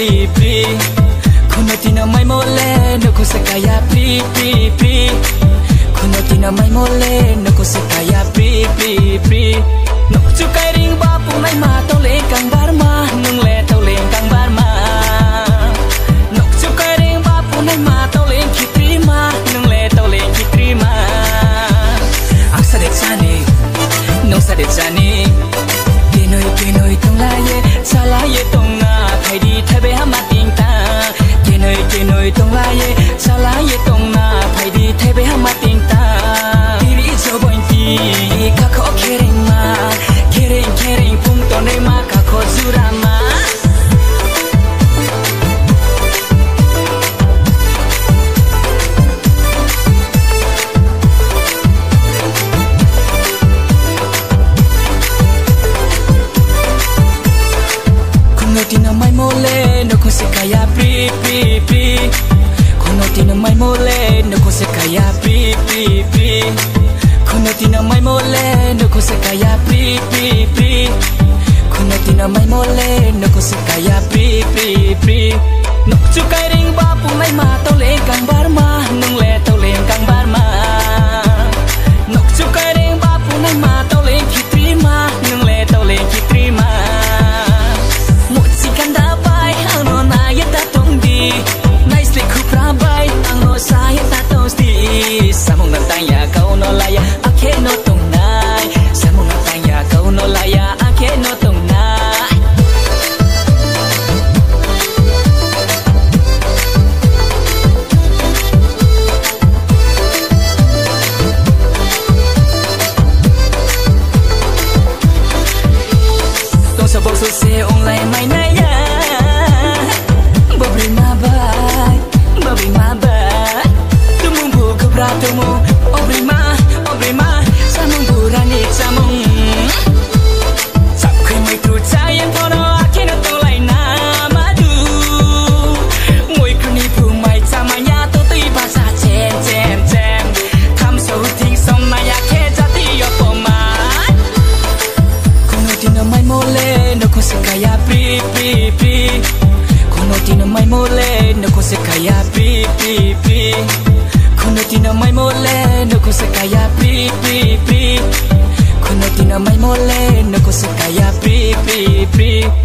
pri Kunotina mai mole no kusekaya pri Kunotina mai mole no kusekaya pri No chukai ring ba pu mai ma tau le kang bar ma nung le tau le kang bar ma No chukai ring ba pu mai ma tau le kitri ma nung le tau le kitri ma Asa de chani no sa de chani Kenoi tong la ye sala ye tong na thai di thai be ha ma ting ta Kenoi tong la ye sala ye tong na thai di thai be ha ma ting ta Diri zo boin ti ka kho kering ma kering pung to nei ma ka kho zura ma Kunotina mai mole no kusekaya pri Kunotina mai mole no kusekaya pri Kunotina mai mole no kusekaya pri Kunotina mai mole no kusekaya pri No chukai ring ba pu mai ma tau le kang bar ma nung le tau le kang bar ma No chukai ring ba pu mai ma tau le kitri ma nung le tau le kitri ma Samung nantang ya kau no laya ake no tong nai Samung nantang ya kau no laya ake no tong nai Tong sa bok su se ong lai mai na ya Bobri ma bai Ratumu obrima samung burani samung Sapkai mai tu cayan pono akena tong lai na madu Moi kuni pu mai camanya tu ti basa cem Tham so ting som na ya ke jati yo poma Kunotina mai mole no kusekaya pri Kunotina mai mole no kusekaya pri Kunotina mai mole no kusekaya pri Kunotina mai mole no kusekaya pri